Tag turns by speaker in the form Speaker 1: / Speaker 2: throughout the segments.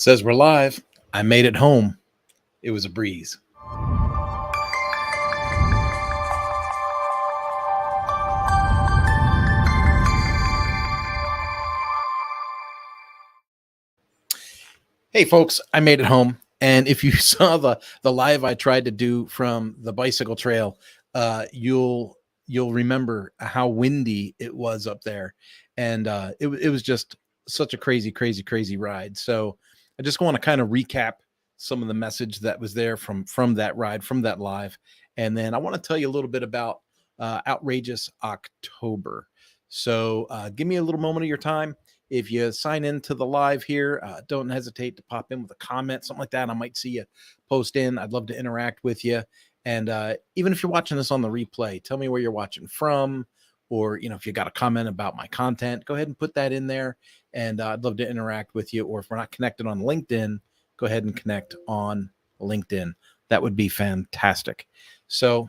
Speaker 1: Says we're live. I made it home. It was a breeze. Hey folks, I made it home. And if you saw the live I tried to do from the bicycle trail, you'll remember how windy it was up there, and it was just such a crazy ride. So I just want to kind of recap some of the message that was there from that ride, from that live, and then I want to tell you a little bit about Outrageous October. So give me a little moment of your time. If you sign into the live here, don't hesitate to pop in with a comment, something like that. I might see you post in. I'd love to interact with you. And even if you're watching this on the replay, tell me where you're watching from, or if you got a comment about my content, go ahead and put that in there. And I'd love to interact with you. Or if we're not connected on LinkedIn, go ahead and connect on LinkedIn. That would be fantastic. So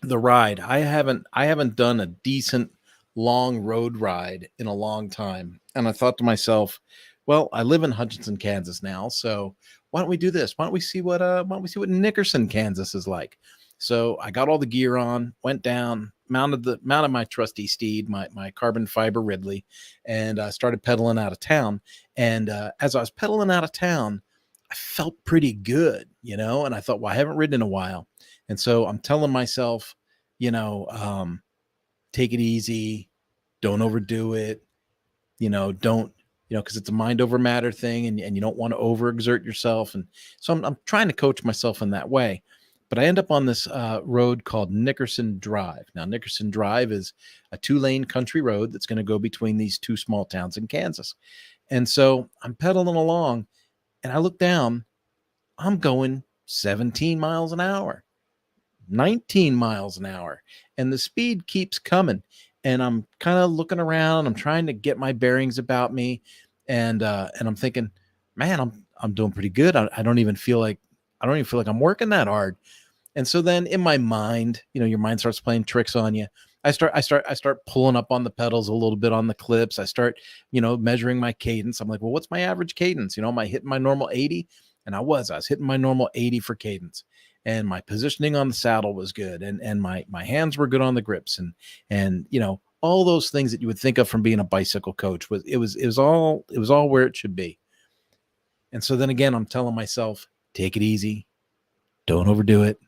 Speaker 1: the ride, I haven't done a decent long road ride in a long time. And I thought to myself, well, I live in Hutchinson, Kansas now. So why don't we do this? Why don't we see what Nickerson, Kansas is like? So I got all the gear on, went down, mounted my trusty steed, my carbon fiber Ridley, and started pedaling out of town. And as I was pedaling out of town, I felt pretty good, and I thought, well, I haven't ridden in a while. And so I'm telling myself, take it easy, don't overdo it, don't, because it's a mind over matter thing, and you don't want to overexert yourself. And so I'm trying to coach myself in that way. But I end up on this road called Nickerson Drive. Now, Nickerson Drive is a 2-lane country road that's going to go between these two small towns in Kansas. And so I'm pedaling along, and I look down, I'm going 17 miles an hour. 19 miles an hour, and the speed keeps coming, and I'm kind of looking around. I'm trying to get my bearings about me, and I'm thinking, man, I'm doing pretty good. I don't even feel like I'm working that hard. And so then in my mind, your mind starts playing tricks on you. I start pulling up on the pedals a little bit on the clips. I start, measuring my cadence. I'm like, well, what's my average cadence? Am I hitting my normal 80? And I was hitting my normal 80 for cadence. And my positioning on the saddle was good, and my hands were good on the grips, and all those things that you would think of from being a bicycle coach. It was all where it should be. And so then again, I'm telling myself, take it easy, don't overdo it,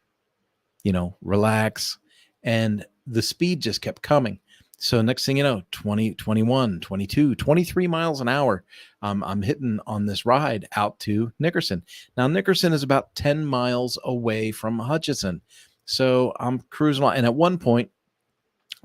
Speaker 1: relax. And the speed just kept coming. So next thing you know, 20, 21, 22, 23 miles an hour, I'm hitting on this ride out to Nickerson. Now, Nickerson is about 10 miles away from Hutchinson. So I'm cruising along. And at one point,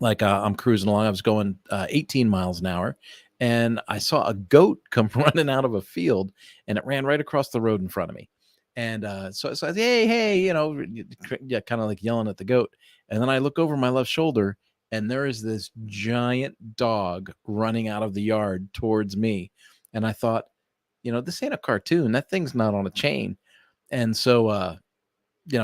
Speaker 1: I'm cruising along, I was going 18 miles an hour, and I saw a goat come running out of a field, and it ran right across the road in front of me. And so I said, hey, kind of like yelling at the goat. And then I look over my left shoulder, and there is this giant dog running out of the yard towards me. And I thought, this ain't a cartoon. That thing's not on a chain. And so, I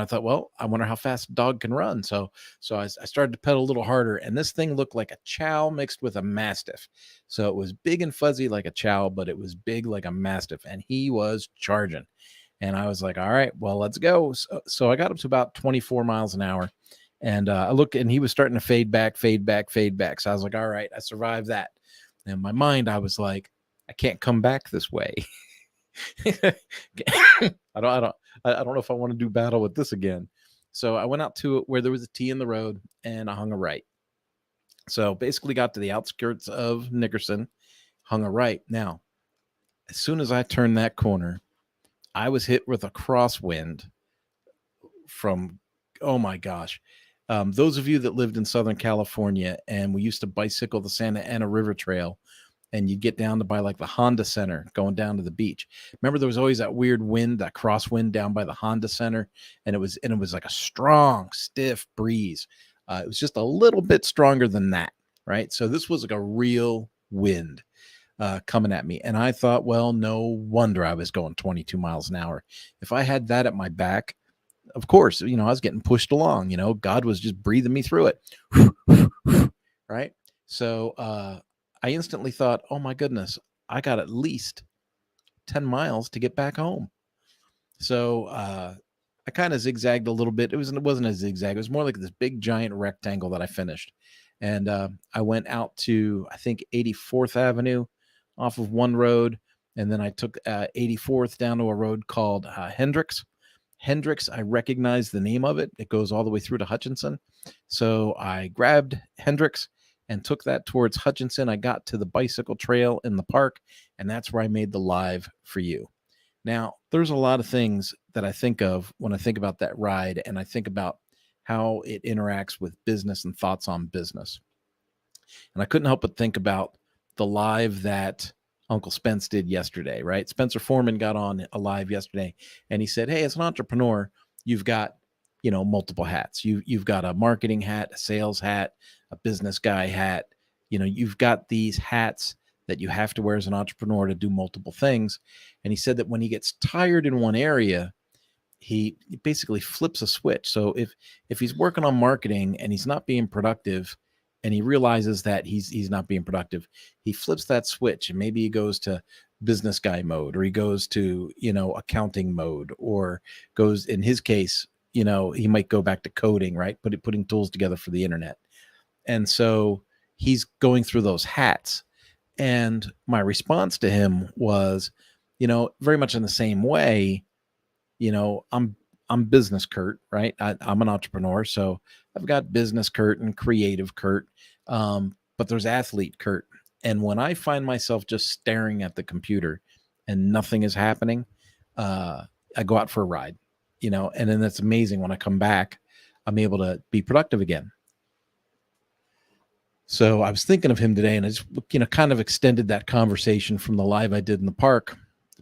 Speaker 1: thought, well, I wonder how fast a dog can run. So I started to pedal a little harder, and this thing looked like a chow mixed with a mastiff. So it was big and fuzzy like a chow, but it was big like a mastiff, and he was charging. And I was like, all right, well, let's go. So I got up to about 24 miles an hour. And I looked, and he was starting to fade back. So I was like, all right, I survived that. And in my mind, I was like, I can't come back this way. I don't know if I want to do battle with this again. So I went out to where there was a T in the road, and I hung a right. So basically got to the outskirts of Nickerson, hung a right. Now, as soon as I turned that corner, I was hit with a crosswind from, oh my gosh. Those of you that lived in Southern California, and we used to bicycle the Santa Ana River Trail, and you'd get down to by like the Honda Center going down to the beach. Remember, there was always that weird wind, that crosswind down by the Honda Center, and it was like a strong, stiff breeze. It was just a little bit stronger than that, right? So this was like a real wind coming at me. And I thought, well, no wonder I was going 22 miles an hour. If I had that at my back, of course, I was getting pushed along. God was just breathing me through it. Right? So I instantly thought, oh my goodness, I got at least 10 miles to get back home. So I kind of zigzagged a little bit. It wasn't a zigzag. It was more like this big giant rectangle that I finished. And I went out to, I think, 84th Avenue off of one road. And then I took 84th down to a road called Hendricks. Hendricks, I recognize the name of it. It goes all the way through to Hutchinson. So I grabbed Hendricks and took that towards Hutchinson. I got to the bicycle trail in the park, and that's where I made the live for you. Now, there's a lot of things that I think of when I think about that ride, and I think about how it interacts with business and thoughts on business. And I couldn't help but think about the live that Uncle Spence did yesterday, right? Spencer Foreman got on a live yesterday, and he said, hey, as an entrepreneur, you've got, multiple hats. You've got a marketing hat, a sales hat, a business guy hat. You've got these hats that you have to wear as an entrepreneur to do multiple things. And he said that when he gets tired in one area, he basically flips a switch. So if he's working on marketing and he's not being productive, and he realizes that he's not being productive, he flips that switch, and maybe he goes to business guy mode, or he goes to, accounting mode, or goes, in his case, he might go back to coding, right? Putting tools together for the internet. And so he's going through those hats. And my response to him was, very much in the same way, I'm business Kurt, right? I'm an entrepreneur, so I've got business Kurt and creative Kurt, but there's athlete Kurt. And when I find myself just staring at the computer and nothing is happening, I go out for a ride, and then it's amazing when I come back, I'm able to be productive again. So I was thinking of him today, and I just, kind of extended that conversation from the live I did in the park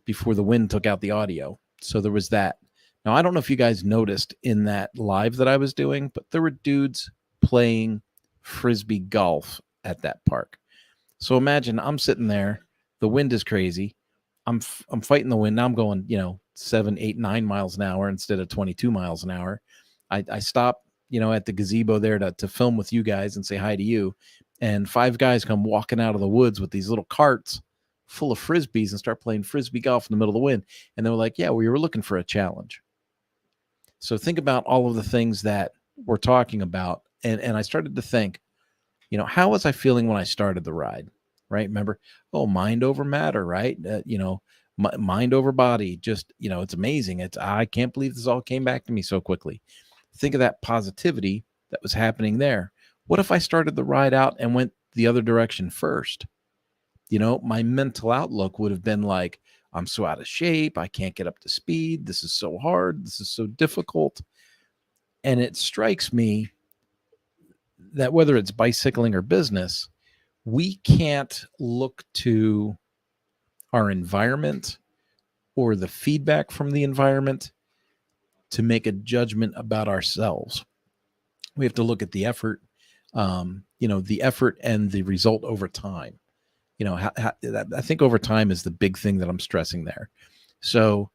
Speaker 1: before the wind took out the audio. So there was that. Now, I don't know if you guys noticed in that live that I was doing, but there were dudes playing Frisbee golf at that park. So imagine I'm sitting there, the wind is crazy. I'm fighting the wind. Now I'm going, 7, 8, 9 miles an hour instead of 22 miles an hour. I stop, at the gazebo there to film with you guys and say hi to you. And 5 guys come walking out of the woods with these little carts full of Frisbees and start playing Frisbee golf in the middle of the wind. And they were like, yeah, we were looking for a challenge. So think about all of the things that we're talking about. And I started to think, how was I feeling when I started the ride, right? Remember, mind over matter, right? Mind over body. Just, it's amazing. I can't believe this all came back to me so quickly. Think of that positivity that was happening there. What if I started the ride out and went the other direction first? My mental outlook would have been like, I'm so out of shape. I can't get up to speed. This is so hard. This is so difficult. And it strikes me that whether it's bicycling or business, we can't look to our environment or the feedback from the environment to make a judgment about ourselves. We have to look at the effort, the effort and the result over time. I think over time is the big thing that I'm stressing there. So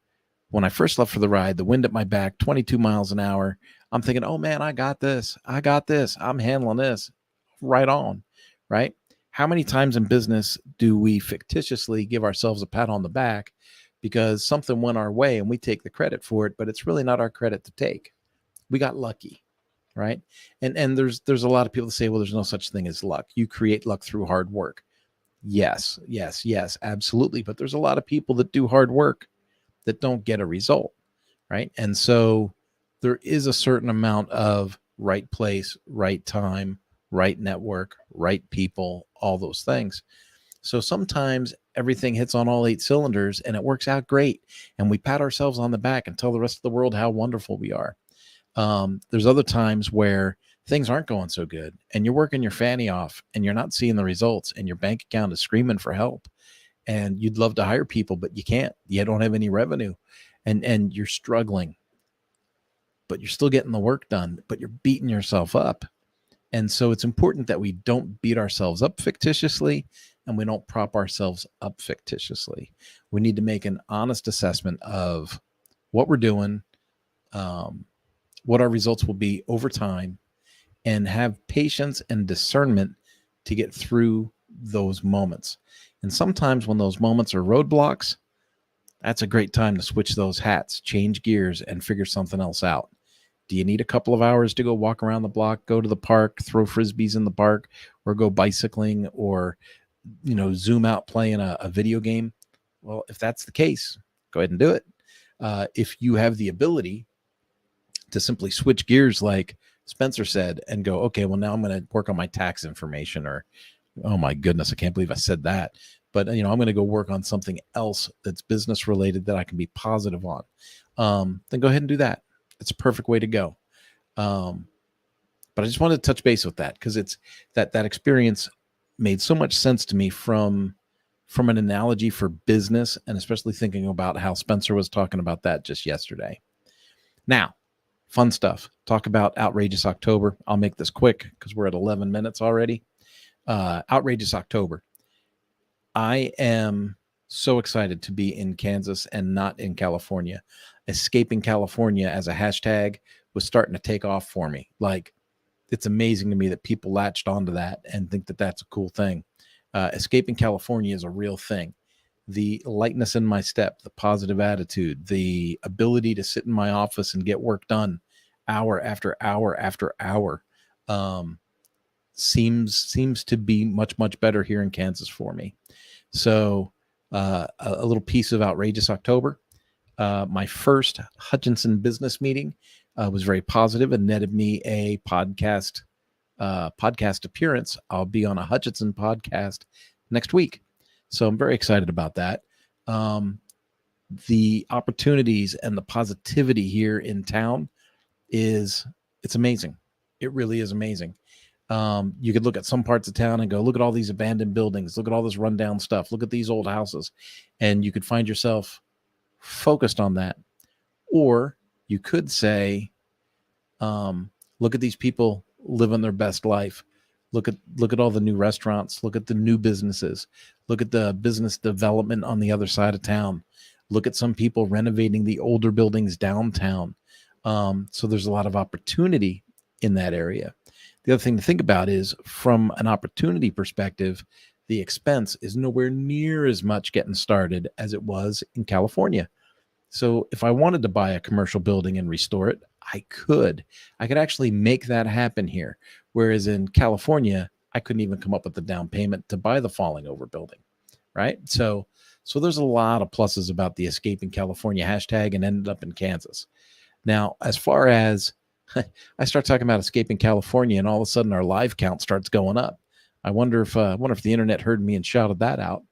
Speaker 1: when I first left for the ride, the wind at my back, 22 miles an hour, I'm thinking, oh man, I got this. I'm handling this. Right on, right? How many times in business do we fictitiously give ourselves a pat on the back because something went our way and we take the credit for it, but it's really not our credit to take. We got lucky, right? And there's a lot of people that say, well, there's no such thing as luck. You create luck through hard work. Yes, absolutely. But there's a lot of people that do hard work that don't get a result, right? And so there is a certain amount of right place, right time, right network, right people, all those things. So sometimes everything hits on all 8 cylinders and it works out great. And we pat ourselves on the back and tell the rest of the world how wonderful we are. There's other times where things aren't going so good and you're working your fanny off and you're not seeing the results and your bank account is screaming for help and you'd love to hire people, but you can't. You don't have any revenue and you're struggling, but you're still getting the work done, but you're beating yourself up. And so it's important that we don't beat ourselves up fictitiously and we don't prop ourselves up fictitiously. We need to make an honest assessment of what we're doing, what our results will be over time, and have patience and discernment to get through those moments. And sometimes when those moments are roadblocks, that's a great time to switch those hats, change gears, and figure something else out. Do you need a couple of hours to go walk around the block, go to the park, throw frisbees in the park, or go bicycling, or zoom out playing a video game? Well, if that's the case, go ahead and do it. If you have the ability to simply switch gears, like Spencer said, and go, okay, well, now I'm going to work on my tax information, or, oh my goodness, I can't believe I said that. But, I'm going to go work on something else that's business related that I can be positive on. Then go ahead and do that. It's a perfect way to go. But I just wanted to touch base with that, because it's that experience made so much sense to me from an analogy for business, and especially thinking about how Spencer was talking about that just yesterday. Now, fun stuff. Talk about Outrageous October. I'll make this quick because we're at 11 minutes already. Outrageous October. I am so excited to be in Kansas and not in California. Escaping California as a hashtag was starting to take off for me. Like, it's amazing to me that people latched onto that and think that that's a cool thing. Escaping California is a real thing. The lightness in my step, the positive attitude, the ability to sit in my office and get work done hour after hour after hour, seems to be much, much better here in Kansas for me. So a little piece of Outrageous October. My first Hutchinson business meeting was very positive and netted me a podcast appearance. I'll be on a Hutchinson podcast next week, so I'm very excited about that. The opportunities and the positivity here in town it's amazing. It really is amazing. You could look at some parts of town and go, look at all these abandoned buildings, look at all this rundown stuff, look at these old houses, and you could find yourself focused on that. Or you could say, look at these people living their best life. Look at all the new restaurants, look at the new businesses, look at the business development on the other side of town. Look at some people renovating the older buildings downtown. So there's a lot of opportunity in that area. The other thing to think about is, from an opportunity perspective, the expense is nowhere near as much getting started as it was in California. So if I wanted to buy a commercial building and restore it, I could actually make that happen here. Whereas in California, I couldn't even come up with the down payment to buy the falling over building, right? So there's a lot of pluses about the Escaping California hashtag, and ended up in Kansas. Now, as far as I start talking about Escaping California, and all of a sudden our live count starts going up. I wonder if the internet heard me and shouted that out.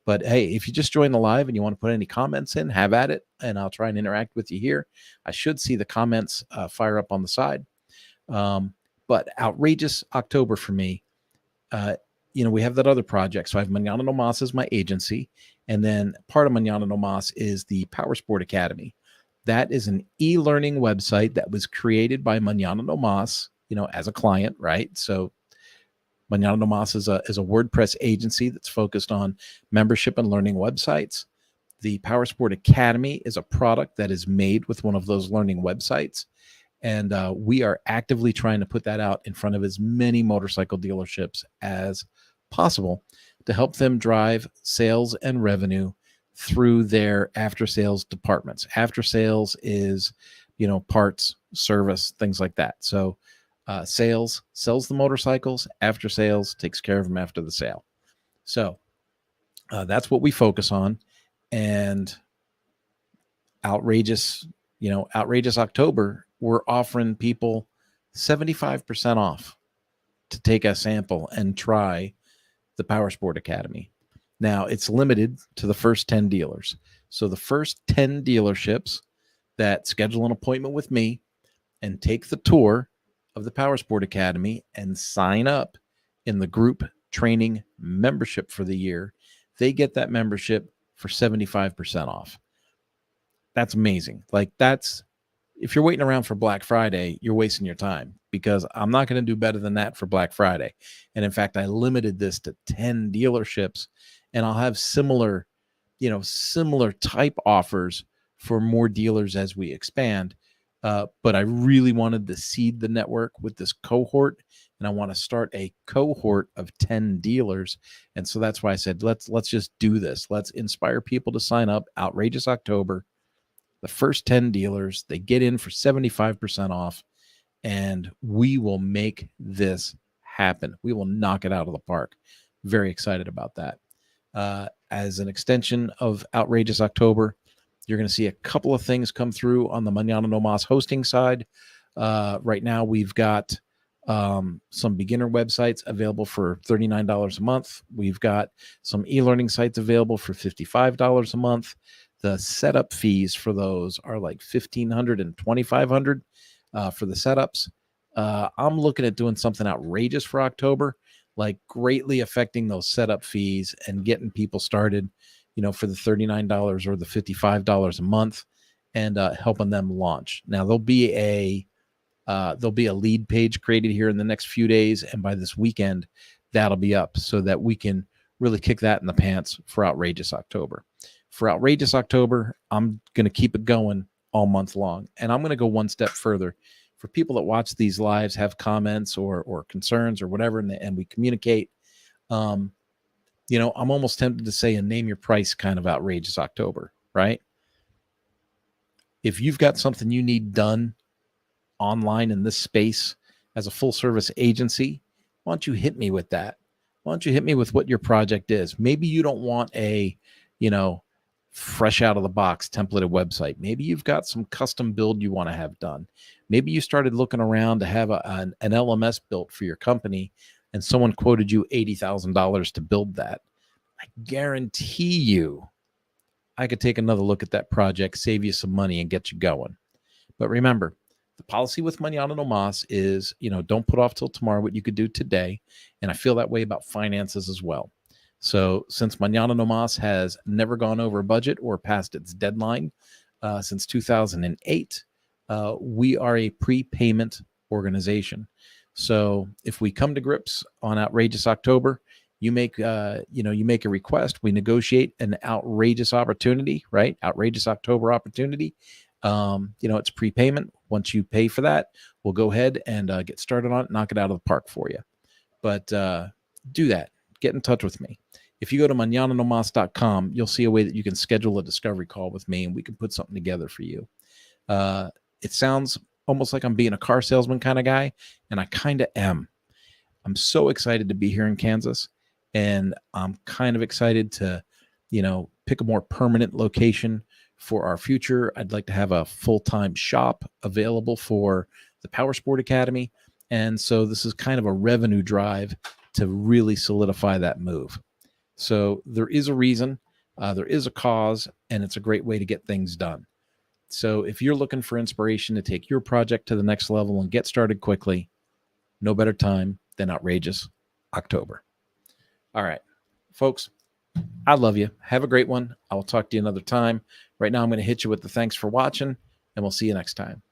Speaker 1: But hey, if you just joined the live and you want to put any comments in, have at it, and I'll try and interact with you here. I should see the comments fire up on the side. But Outrageous October for me, we have that other project. So I have Manana No Mas as my agency, and then part of Manana No Mas is the Power Sport Academy. That is an e-learning website that was created by Manana No Mas, as a client, right? So Manana No Mas is a WordPress agency that's focused on membership and learning websites. The Power Sport Academy is a product that is made with one of those learning websites. And we are actively trying to put that out in front of as many motorcycle dealerships as possible to help them drive sales and revenue through their after sales departments. After sales is, parts, service, things like that. So sales sells the motorcycles, after sales takes care of them after the sale. So that's what we focus on. And Outrageous October, we're offering people 75% off to take a sample and try the Power Sport Academy. Now, it's limited to the first 10 dealers. So the first 10 dealerships that schedule an appointment with me and take the tour of the Power Sport Academy and sign up in the group training membership for the year, they get that membership for 75% off. That's amazing. If you're waiting around for Black Friday, you're wasting your time, because I'm not going to do better than that for Black Friday. And in fact, I limited this to 10 dealerships, and I'll have similar type offers for more dealers as we expand. But I really wanted to seed the network with this cohort and I want to start a cohort of 10 dealers. And so that's why I said, let's just do this. Let's inspire people to sign up. Outrageous October. The first 10 dealers, they get in for 75% off, and we will make this happen. We will knock it out of the park. Very excited about that. As an extension of Outrageous October, you're going to see a couple of things come through on the Mañana No Mas hosting side. Right now, we've got some beginner websites available for $39 a month. We've got some e-learning sites available for $55 a month. The setup fees for those are like $1,500 and $2,500 for the setups. I'm looking at doing something outrageous for October, like greatly affecting those setup fees and getting people started, for the $39 or the $55 a month, and helping them launch. Now there'll be a lead page created here in the next few days, and by this weekend, that'll be up so that we can really kick that in the pants for Outrageous October. For Outrageous October, I'm going to keep it going all month long, and I'm going to go one step further. For people that watch these lives, have comments or concerns or whatever, and we communicate, I'm almost tempted to say a name your price kind of Outrageous October, right? If you've got something you need done online in this space as a full service agency, why don't you hit me with that? Why don't you hit me with what your project is? Maybe you don't want a, fresh out of the box templated website. Maybe you've got some custom build you want to have done. Maybe you started looking around to have an LMS built for your company, and someone quoted you $80,000 to build that. I guarantee you I could take another look at that project, save you some money, and get you going. But remember, the policy with Mañana No Mas is, don't put off till tomorrow what you could do today. And I feel that way about finances as well. So since Mañana No Mas has never gone over budget or past its deadline since 2008, we are a prepayment organization. So if we come to grips on Outrageous October, you make a request, we negotiate an outrageous opportunity, right? Outrageous October opportunity. It's prepayment. Once you pay for that, we'll go ahead and get started on it, knock it out of the park for you. But do that. Get in touch with me. If you go to mañananomas.com, you'll see a way that you can schedule a discovery call with me, and we can put something together for you. It sounds almost like I'm being a car salesman kind of guy, and I kind of am. I'm so excited to be here in Kansas, and I'm kind of excited to, pick a more permanent location for our future. I'd like to have a full-time shop available for the Power Sport Academy. And so this is kind of a revenue drive to really solidify that move. So there is a reason, there is a cause, and it's a great way to get things done. So if you're looking for inspiration to take your project to the next level and get started quickly, no better time than Outrageous October. All right, folks, I love you. Have a great one. I will talk to you another time. Right now, I'm going to hit you with the thanks for watching, and we'll see you next time.